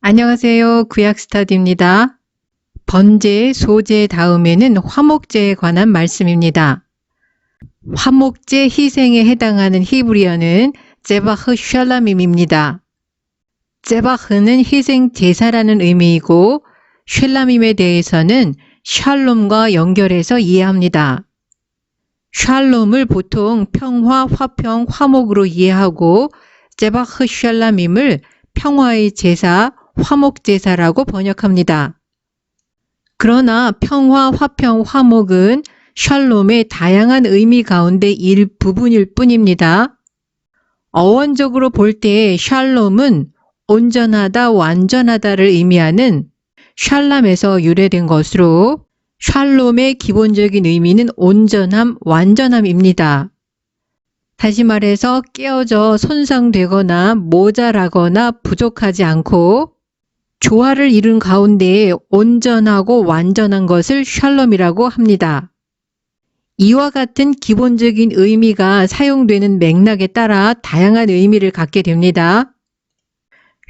안녕하세요. 구약스터디입니다. 번제, 소제 다음에는 화목제에 관한 말씀입니다. 화목제 희생에 해당하는 히브리어는 제바흐 샬라밈입니다. 제바흐는 희생 제사라는 의미이고 샬라밈에 대해서는 샬롬과 연결해서 이해합니다. 샬롬을 보통 평화, 화평, 화목으로 이해하고 제바흐 샬라밈을 평화의 제사, 화목제사라고 번역합니다. 그러나 평화, 화평, 화목은 샬롬의 다양한 의미 가운데 일부분일 뿐입니다. 어원적으로 볼 때 샬롬은 온전하다, 완전하다를 의미하는 샬람에서 유래된 것으로 샬롬의 기본적인 의미는 온전함, 완전함입니다. 다시 말해서 깨어져 손상되거나 모자라거나 부족하지 않고 조화를 이룬 가운데 온전하고 완전한 것을 샬롬이라고 합니다. 이와 같은 기본적인 의미가 사용되는 맥락에 따라 다양한 의미를 갖게 됩니다.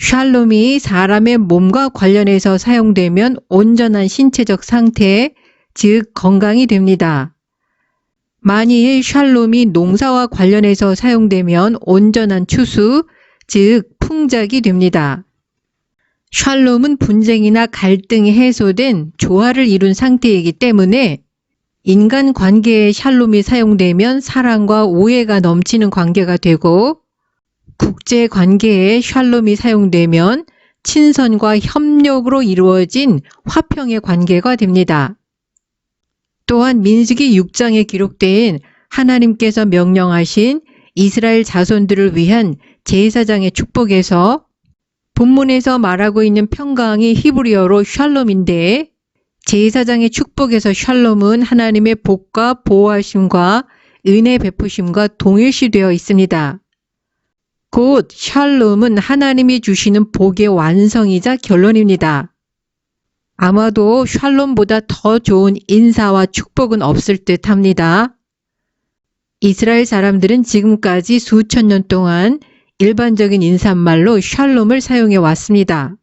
샬롬이 사람의 몸과 관련해서 사용되면 온전한 신체적 상태, 즉 건강이 됩니다. 만일 샬롬이 농사와 관련해서 사용되면 온전한 추수, 즉 풍작이 됩니다. 샬롬은 분쟁이나 갈등이 해소된 조화를 이룬 상태이기 때문에 인간 관계에 샬롬이 사용되면 사랑과 오해가 넘치는 관계가 되고 국제 관계에 샬롬이 사용되면 친선과 협력으로 이루어진 화평의 관계가 됩니다. 또한 민수기 6장에 기록된 하나님께서 명령하신 이스라엘 자손들을 위한 제사장의 축복에서 본문에서 말하고 있는 평강이 히브리어로 샬롬인데 제사장의 축복에서 샬롬은 하나님의 복과 보호하심과 은혜 베푸심과 동일시되어 있습니다. 곧 샬롬은 하나님이 주시는 복의 완성이자 결론입니다. 아마도 샬롬보다 더 좋은 인사와 축복은 없을 듯 합니다. 이스라엘 사람들은 지금까지 수천 년 동안 일반적인 인사말로 샬롬을 사용해 왔습니다.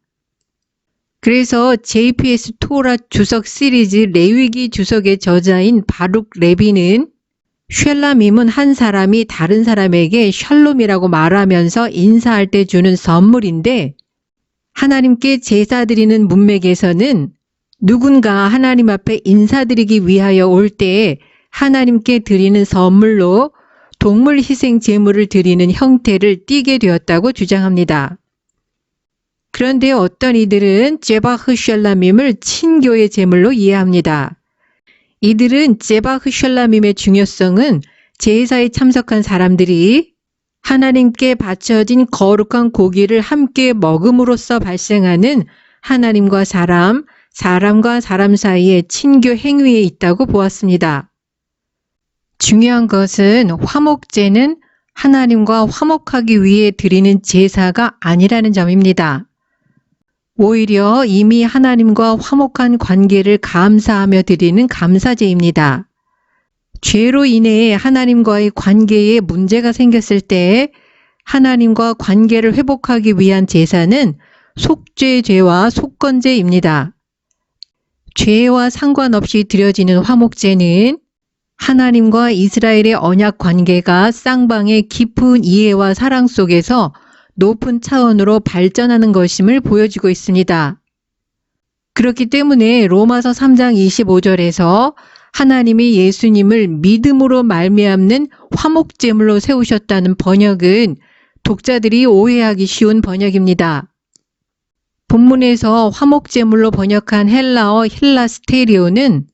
그래서 JPS 토라 주석 시리즈 레위기 주석의 저자인 바룩 레비는 샬람임은 한 사람이 다른 사람에게 샬롬이라고 말하면서 인사할 때 주는 선물인데 하나님께 제사 드리는 문맥에서는 누군가 하나님 앞에 인사드리기 위하여 올 때에 하나님께 드리는 선물로 동물 희생 제물을 드리는 형태를 띠게 되었다고 주장합니다. 그런데 어떤 이들은 제바흐 샬람임을 친교의 제물로 이해합니다. 이들은 제바흐 샬람임의 중요성은 제사에 참석한 사람들이 하나님께 바쳐진 거룩한 고기를 함께 먹음으로써 발생하는 하나님과 사람, 사람과 사람 사이의 친교 행위에 있다고 보았습니다. 중요한 것은 화목제는 하나님과 화목하기 위해 드리는 제사가 아니라는 점입니다. 오히려 이미 하나님과 화목한 관계를 감사하며 드리는 감사제입니다. 죄로 인해 하나님과의 관계에 문제가 생겼을 때 하나님과 관계를 회복하기 위한 제사는 속죄제와 속건제입니다. 죄와 상관없이 드려지는 화목제는 하나님과 이스라엘의 언약 관계가 쌍방의 깊은 이해와 사랑 속에서 높은 차원으로 발전하는 것임을 보여주고 있습니다. 그렇기 때문에 로마서 3장 25절에서 하나님이 예수님을 믿음으로 말미암는 화목제물로 세우셨다는 번역은 독자들이 오해하기 쉬운 번역입니다. 본문에서 화목제물로 번역한 헬라어 힐라스테리오는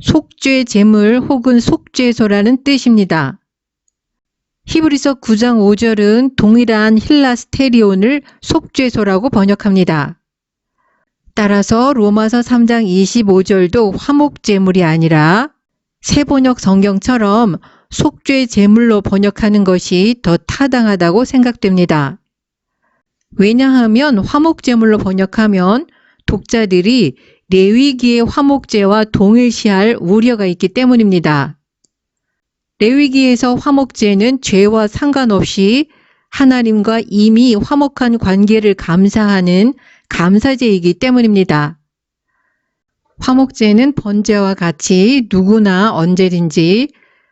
속죄 제물 혹은 속죄소라는 뜻입니다. 히브리서 9장 5절은 동일한 힐라스테리온을 속죄소라고 번역합니다. 따라서 로마서 3장 25절도 화목제물이 아니라 새번역 성경처럼 속죄 제물로 번역하는 것이 더 타당하다고 생각됩니다. 왜냐하면 화목제물로 번역하면 독자들이 레위기의 화목제와 동일시할 우려가 있기 때문입니다. 레위기에서 화목제는 죄와 상관없이 하나님과 이미 화목한 관계를 감사하는 감사제이기 때문입니다. 화목제는 번제와 같이 누구나 언제든지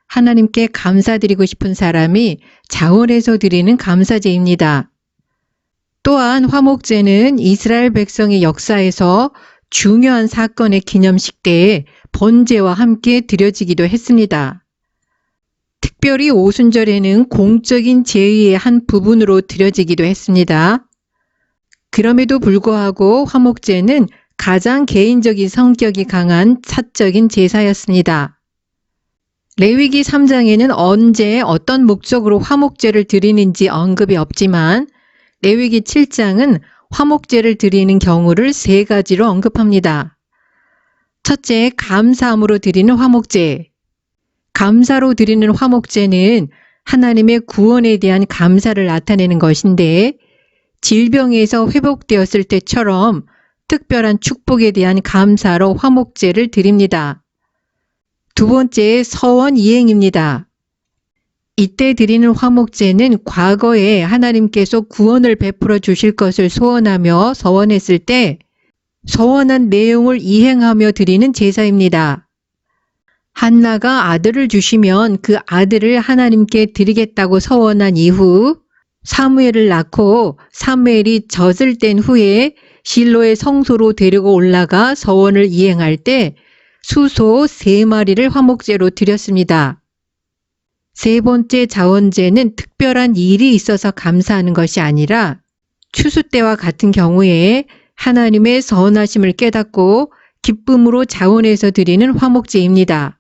하나님께 감사드리고 싶은 사람이 자원해서 드리는 감사제입니다. 또한 화목제는 이스라엘 백성의 역사에서 중요한 사건의 기념식 때에 번제와 함께 드려지기도 했습니다. 특별히 오순절에는 공적인 제의의 한 부분으로 드려지기도 했습니다. 그럼에도 불구하고 화목제는 가장 개인적인 성격이 강한 사적인 제사였습니다. 레위기 3장에는 언제 어떤 목적으로 화목제를 드리는지 언급이 없지만 레위기 7장은 화목제를 드리는 경우를 3가지로 언급합니다. 첫째, 감사함으로 드리는 화목제. 감사로 드리는 화목제는 하나님의 구원에 대한 감사를 나타내는 것인데 질병에서 회복되었을 때처럼 특별한 축복에 대한 감사로 화목제를 드립니다. 두 번째, 서원 이행입니다. 이때 드리는 화목제는 과거에 하나님께서 구원을 베풀어 주실 것을 소원하며 서원했을 때 서원한 내용을 이행하며 드리는 제사입니다. 한나가 아들을 주시면 그 아들을 하나님께 드리겠다고 서원한 이후 사무엘을 낳고 사무엘이 젖을 뗀 후에 실로의 성소로 데리고 올라가 서원을 이행할 때 수소 3마리를 화목제로 드렸습니다. 세 번째 자원제는 특별한 일이 있어서 감사하는 것이 아니라 추수 때와 같은 경우에 하나님의 선하심을 깨닫고 기쁨으로 자원해서 드리는 화목제입니다.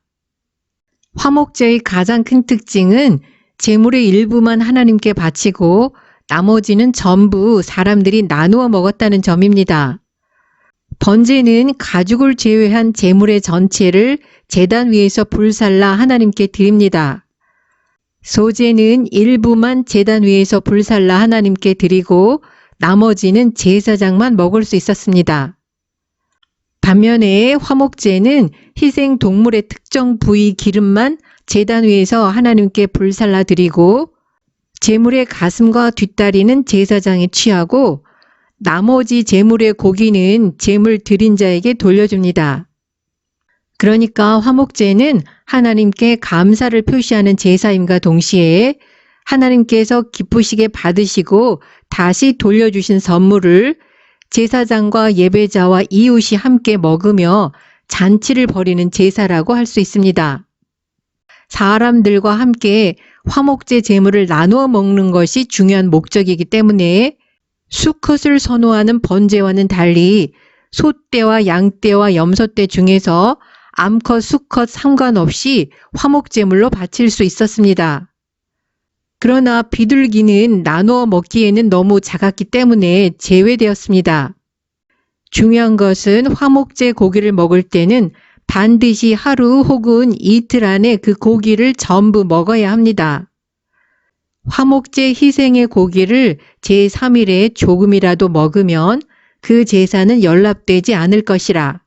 화목제의 가장 큰 특징은 제물의 일부만 하나님께 바치고 나머지는 전부 사람들이 나누어 먹었다는 점입니다. 번제는 가죽을 제외한 제물의 전체를 제단 위에서 불살라 하나님께 드립니다. 소제는 일부만 제단 위에서 불살라 하나님께 드리고 나머지는 제사장만 먹을 수 있었습니다. 반면에 화목제는 희생 동물의 특정 부위 기름만 제단 위에서 하나님께 불살라 드리고 제물의 가슴과 뒷다리는 제사장이 취하고 나머지 제물의 고기는 제물 드린 자에게 돌려줍니다. 그러니까 화목제는 하나님께 감사를 표시하는 제사임과 동시에 하나님께서 기쁘시게 받으시고 다시 돌려주신 선물을 제사장과 예배자와 이웃이 함께 먹으며 잔치를 벌이는 제사라고 할 수 있습니다. 사람들과 함께 화목제 제물을 나누어 먹는 것이 중요한 목적이기 때문에 수컷을 선호하는 번제와는 달리 소떼와 양떼와 염소떼 중에서 암컷, 수컷 상관없이 화목제물로 바칠 수 있었습니다. 그러나 비둘기는 나누어 먹기에는 너무 작았기 때문에 제외되었습니다. 중요한 것은 화목제 고기를 먹을 때는 반드시 하루 혹은 이틀 안에 그 고기를 전부 먹어야 합니다. 화목제 희생의 고기를 제3일에 조금이라도 먹으면 그 제사는 연락되지 않을 것이라.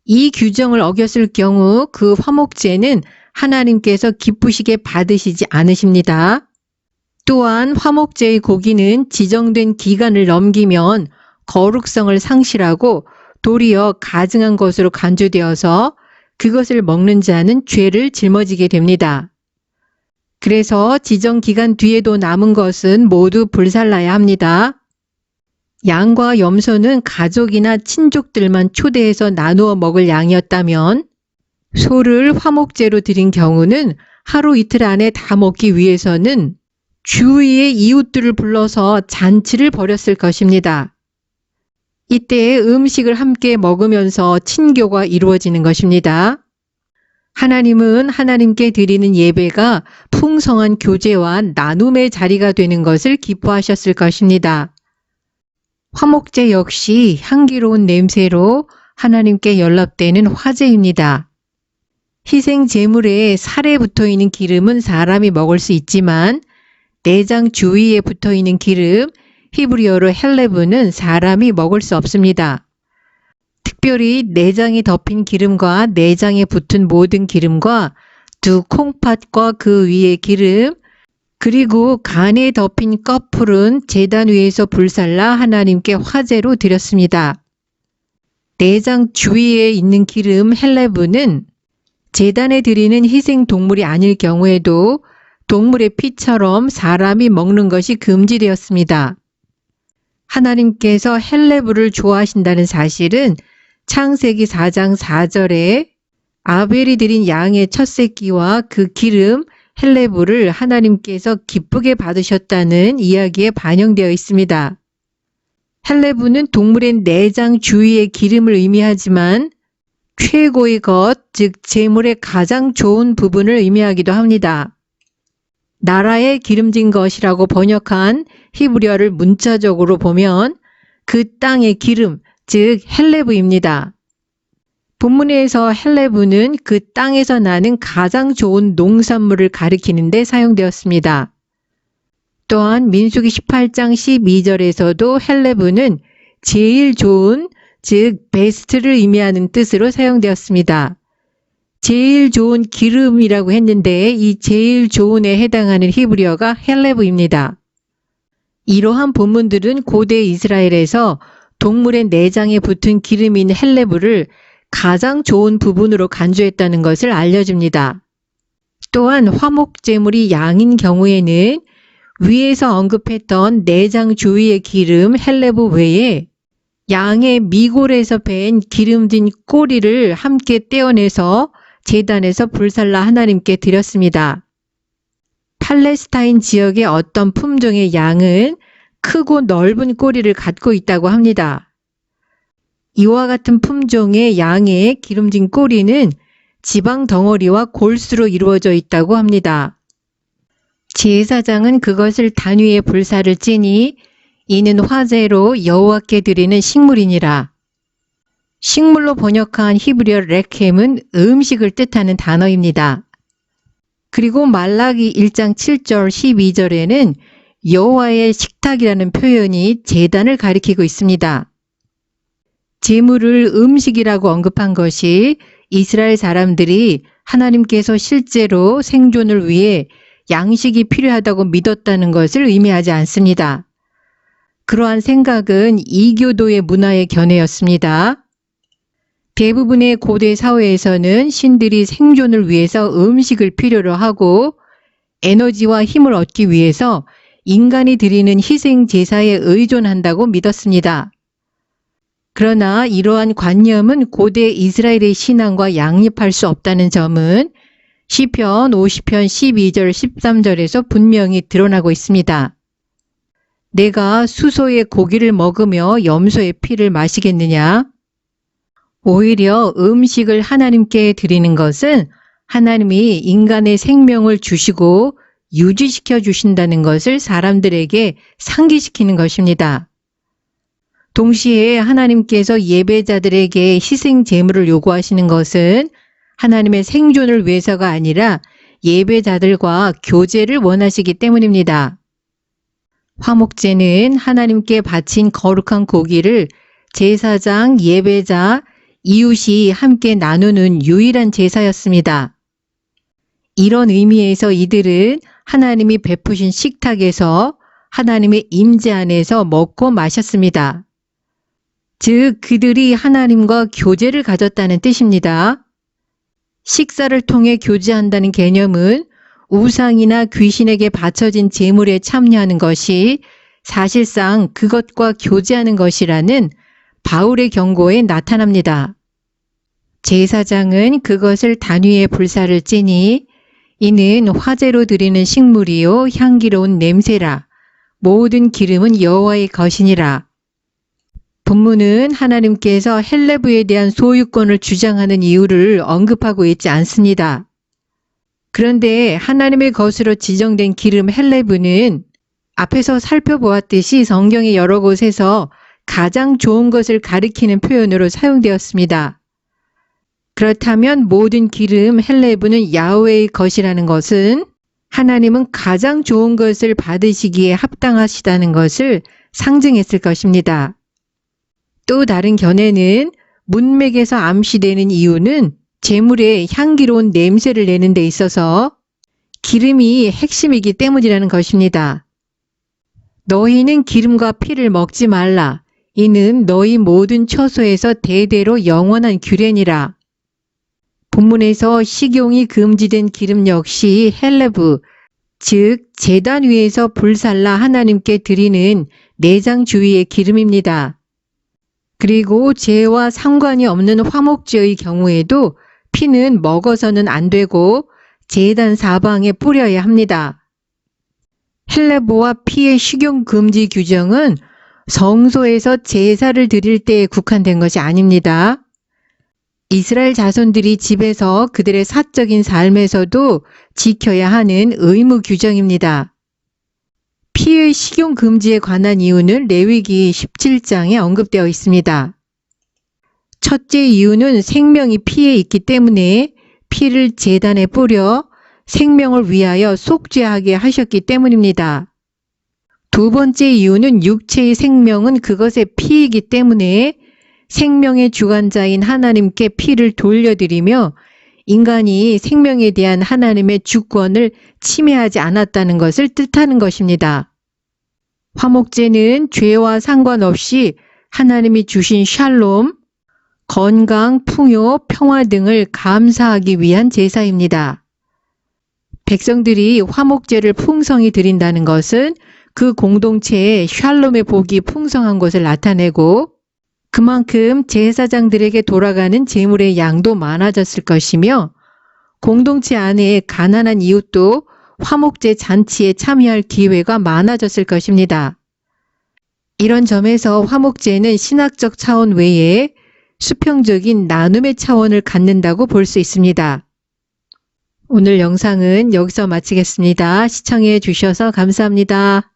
이 규정을 어겼을 경우 그 화목제는 하나님께서 기쁘시게 받으시지 않으십니다. 또한 화목제의 고기는 지정된 기간을 넘기면 거룩성을 상실하고 도리어 가증한 것으로 간주되어서 그것을 먹는 자는 죄를 짊어지게 됩니다. 그래서 지정 기간 뒤에도 남은 것은 모두 불살라야 합니다. 양과 염소는 가족이나 친족들만 초대해서 나누어 먹을 양이었다면 소를 화목제로 드린 경우는 하루 이틀 안에 다 먹기 위해서는 주위의 이웃들을 불러서 잔치를 벌였을 것입니다. 이때 음식을 함께 먹으면서 친교가 이루어지는 것입니다. 하나님은 하나님께 드리는 예배가 풍성한 교제와 나눔의 자리가 되는 것을 기뻐하셨을 것입니다. 화목제 역시 향기로운 냄새로 하나님께 연락되는 화제입니다. 희생 제물에 살에 붙어있는 기름은 사람이 먹을 수 있지만 내장 주위에 붙어있는 기름, 히브리어로 헬레브는 사람이 먹을 수 없습니다. 특별히 내장이 덮인 기름과 내장에 붙은 모든 기름과 두 콩팥과 그 위의 기름, 그리고 간에 덮인 꺼풀은 제단 위에서 불살라 하나님께 화제로 드렸습니다. 내장 주위에 있는 기름 헬레브는 제단에 드리는 희생 동물이 아닐 경우에도 동물의 피처럼 사람이 먹는 것이 금지되었습니다. 하나님께서 헬레브를 좋아하신다는 사실은 창세기 4장 4절에 아벨이 드린 양의 첫 새끼와 그 기름 헬레브를 하나님께서 기쁘게 받으셨다는 이야기에 반영되어 있습니다. 헬레브는 동물의 내장 주위의 기름을 의미하지만 최고의 것, 즉 제물의 가장 좋은 부분을 의미하기도 합니다. 나라의 기름진 것이라고 번역한 히브리어를 문자적으로 보면 그 땅의 기름, 즉 헬레브입니다. 본문에서 헬레브는 그 땅에서 나는 가장 좋은 농산물을 가리키는 데 사용되었습니다. 또한 민수기 18장 12절에서도 헬레브는 제일 좋은, 즉 베스트를 의미하는 뜻으로 사용되었습니다. 제일 좋은 기름이라고 했는데 이 제일 좋은에 해당하는 히브리어가 헬레브입니다. 이러한 본문들은 고대 이스라엘에서 동물의 내장에 붙은 기름인 헬레브를 가장 좋은 부분으로 간주했다는 것을 알려줍니다. 또한 화목제물이 양인 경우에는 위에서 언급했던 내장 주위의 기름 헬레브 외에 양의 미골에서 뺀 기름진 꼬리를 함께 떼어내서 제단에서 불살라 하나님께 드렸습니다. 팔레스타인 지역의 어떤 품종의 양은 크고 넓은 꼬리를 갖고 있다고 합니다. 이와 같은 품종의 양의 기름진 꼬리는 지방 덩어리와 골수로 이루어져 있다고 합니다. 제사장은 그것을 단 위에 불사를 찌니 이는 화제로 여호와께 드리는 식물이니라. 식물로 번역한 히브리어 레켐은 음식을 뜻하는 단어입니다. 그리고 말라기 1장 7절 12절에는 여호와의 식탁이라는 표현이 제단을 가리키고 있습니다. 제물을 음식이라고 언급한 것이 이스라엘 사람들이 하나님께서 실제로 생존을 위해 양식이 필요하다고 믿었다는 것을 의미하지 않습니다. 그러한 생각은 이교도의 문화의 견해였습니다. 대부분의 고대 사회에서는 신들이 생존을 위해서 음식을 필요로 하고 에너지와 힘을 얻기 위해서 인간이 드리는 희생 제사에 의존한다고 믿었습니다. 그러나 이러한 관념은 고대 이스라엘의 신앙과 양립할 수 없다는 점은 시편 50편 12절 13절에서 분명히 드러나고 있습니다. 내가 수소의 고기를 먹으며 염소의 피를 마시겠느냐? 오히려 음식을 하나님께 드리는 것은 하나님이 인간의 생명을 주시고 유지시켜 주신다는 것을 사람들에게 상기시키는 것입니다. 동시에 하나님께서 예배자들에게 희생 제물을 요구하시는 것은 하나님의 생존을 위해서가 아니라 예배자들과 교제를 원하시기 때문입니다. 화목제는 하나님께 바친 거룩한 고기를 제사장, 예배자, 이웃이 함께 나누는 유일한 제사였습니다. 이런 의미에서 이들은 하나님이 베푸신 식탁에서 하나님의 임재 안에서 먹고 마셨습니다. 즉 그들이 하나님과 교제를 가졌다는 뜻입니다. 식사를 통해 교제한다는 개념은 우상이나 귀신에게 바쳐진 제물에 참여하는 것이 사실상 그것과 교제하는 것이라는 바울의 경고에 나타납니다. 제사장은 그것을 단위에 불사를 찌니 이는 화제로 드리는 식물이요 향기로운 냄새라. 모든 기름은 여호와의 것이니라. 본문은 하나님께서 헬레브에 대한 소유권을 주장하는 이유를 언급하고 있지 않습니다. 그런데 하나님의 것으로 지정된 기름 헬레브는 앞에서 살펴보았듯이 성경의 여러 곳에서 가장 좋은 것을 가리키는 표현으로 사용되었습니다. 그렇다면 모든 기름 헬레브는 야훼의 것이라는 것은 하나님은 가장 좋은 것을 받으시기에 합당하시다는 것을 상징했을 것입니다. 또 다른 견해는 문맥에서 암시되는 이유는 제물의 향기로운 냄새를 내는 데 있어서 기름이 핵심이기 때문이라는 것입니다. 너희는 기름과 피를 먹지 말라. 이는 너희 모든 처소에서 대대로 영원한 규례니라. 본문에서 식용이 금지된 기름 역시 헬레브, 즉 제단 위에서 불살라 하나님께 드리는 내장 주위의 기름입니다. 그리고 죄와 상관이 없는 화목제의 경우에도 피는 먹어서는 안 되고 제단 사방에 뿌려야 합니다. 헬레보와 피의 식용 금지 규정은 성소에서 제사를 드릴 때에 국한된 것이 아닙니다. 이스라엘 자손들이 집에서 그들의 사적인 삶에서도 지켜야 하는 의무 규정입니다. 피의 식용 금지에 관한 이유는 레위기 17장에 언급되어 있습니다. 첫째 이유는 생명이 피에 있기 때문에 피를 제단에 뿌려 생명을 위하여 속죄하게 하셨기 때문입니다. 두 번째 이유는 육체의 생명은 그것의 피이기 때문에 생명의 주관자인 하나님께 피를 돌려드리며 인간이 생명에 대한 하나님의 주권을 침해하지 않았다는 것을 뜻하는 것입니다. 화목제는 죄와 상관없이 하나님이 주신 샬롬, 건강, 풍요, 평화 등을 감사하기 위한 제사입니다. 백성들이 화목제를 풍성히 드린다는 것은 그 공동체에 샬롬의 복이 풍성한 것을 나타내고 그만큼 제사장들에게 돌아가는 재물의 양도 많아졌을 것이며 공동체 안에 가난한 이웃도 화목제 잔치에 참여할 기회가 많아졌을 것입니다. 이런 점에서 화목제는 신학적 차원 외에 수평적인 나눔의 차원을 갖는다고 볼 수 있습니다. 오늘 영상은 여기서 마치겠습니다. 시청해 주셔서 감사합니다.